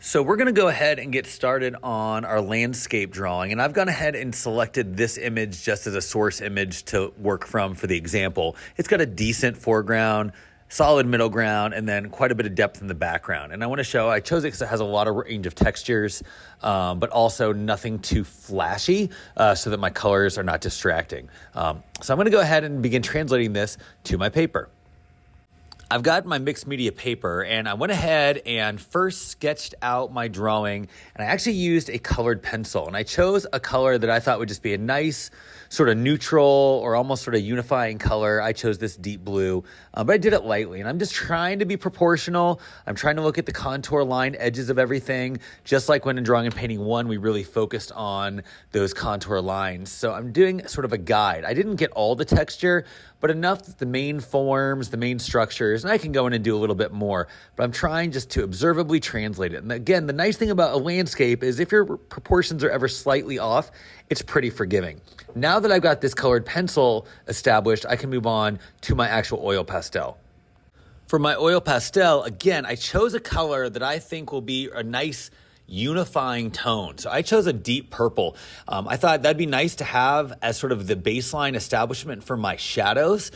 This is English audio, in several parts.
So we're gonna go ahead and get started on our landscape drawing. And I've gone ahead and selected this image just as a source image to work from for the example. It's got a decent foreground, solid middle ground, and then quite a bit of depth in the background. And I wanna show, I chose it because it has a lot of range of textures, but also nothing too flashy so that my colors are not distracting. So I'm gonna go ahead and begin translating this to my paper. I've got my mixed media paper and I went ahead and first sketched out my drawing, and I actually used a colored pencil, and I chose a color that I thought would just be a nice sort of neutral or almost sort of unifying color. I chose this deep blue, but I did it lightly, and I'm just trying to be proportional. I'm trying to look at the contour line edges of everything. Just like when in drawing and painting one, we really focused on those contour lines. So I'm doing sort of a guide. I didn't get all the texture, but enough that the main forms, the main structures, and I can go in and do a little bit more, but I'm trying just to observably translate it. And again, the nice thing about a landscape is if your proportions are ever slightly off, it's pretty forgiving. Now that I've got this colored pencil established, I can move on to my actual oil pastel. For my oil pastel, again, I chose a color that I think will be a nice unifying tone. So I chose a deep purple. I thought that'd be nice to have as sort of the baseline establishment for my shadows.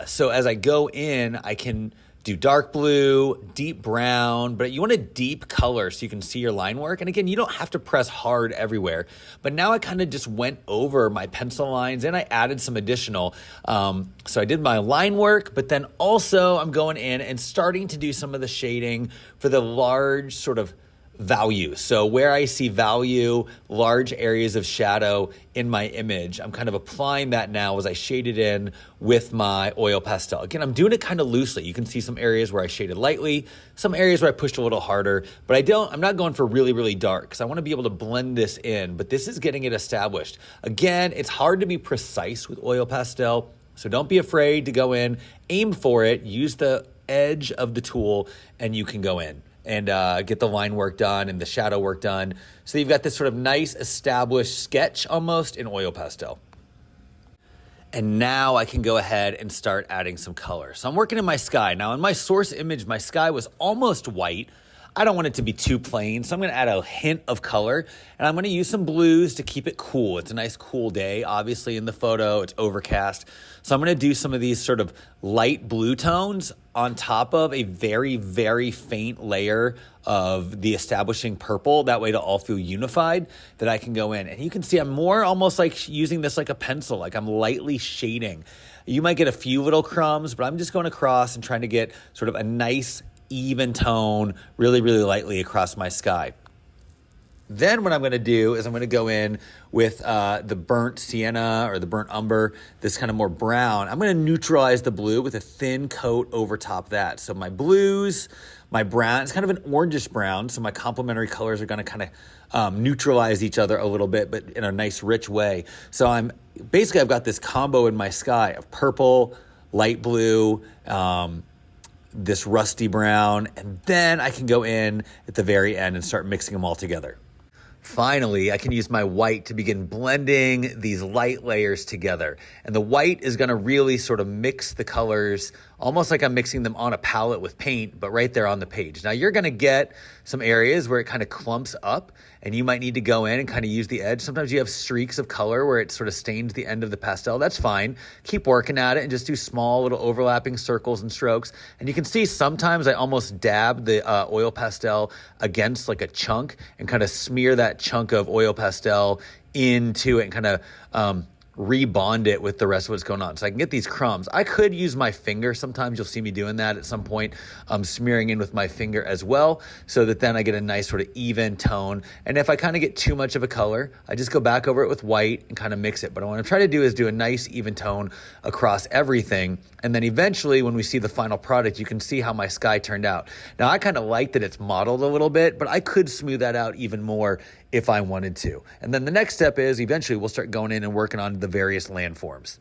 So as I go in, I can do dark blue, deep brown, but you want a deep color so you can see your line work. And again, you don't have to press hard everywhere. But now I kind of just went over my pencil lines and I added some additional. So I did my line work, but then also I'm going in and starting to do some of the shading for the large sort of value. So where I see value, large areas of shadow in my image, I'm kind of applying that now as I shade it in with my oil pastel. Again, I'm doing it kind of loosely. You can see some areas where I shaded lightly, some areas where I pushed a little harder, but I'm not going for really, really dark because I want to be able to blend this in, but this is getting it established. Again, it's hard to be precise with oil pastel, so don't be afraid to go in, aim for it, use the edge of the tool, and you can go in and get the line work done and the shadow work done. So you've got this sort of nice established sketch almost in oil pastel. And now I can go ahead and start adding some color. So I'm working in my sky. Now in my source image, my sky was almost white. I don't want it to be too plain, so I'm gonna add a hint of color, and I'm gonna use some blues to keep it cool. It's a nice cool day. Obviously in the photo, it's overcast. So I'm gonna do some of these sort of light blue tones on top of a very, very faint layer of the establishing purple. That way it'll all feel unified, that I can go in. And you can see I'm more almost like using this like a pencil, like I'm lightly shading. You might get a few little crumbs, but I'm just going across and trying to get sort of a nice even tone really, really lightly across my sky. Then what I'm going to do is I'm going to go in with the burnt sienna or the burnt umber, this kind of more brown. I'm going to neutralize the blue with a thin coat over top of that. So my blues, my brown, it's kind of an orangish brown. So my complementary colors are going to kind of neutralize each other a little bit, but in a nice rich way. So I've got this combo in my sky of purple, light blue, this rusty brown, and then I can go in at the very end and start mixing them all together. Finally, I can use my white to begin blending these light layers together. And the white is gonna really sort of mix the colors, almost like I'm mixing them on a palette with paint, but right there on the page. Now you're gonna get some areas where it kind of clumps up and you might need to go in and kind of use the edge. Sometimes you have streaks of color where it sort of stains the end of the pastel. That's fine. Keep working at it and just do small little overlapping circles and strokes. And you can see sometimes I almost dab the oil pastel against like a chunk and kind of smear that chunk of oil pastel into it and kind of rebond it with the rest of what's going on. So I can get these crumbs. I could use my finger. Sometimes you'll see me doing that at some point, smearing in with my finger as well, so that then I get a nice sort of even tone. And if I kind of get too much of a color, I just go back over it with white and kind of mix it. But what I'm trying to do is do a nice even tone across everything. And then eventually when we see the final product, you can see how my sky turned out. Now I kind of like that it's modeled a little bit, but I could smooth that out even more if I wanted to. And then the next step is eventually we'll start going in and working on the various landforms.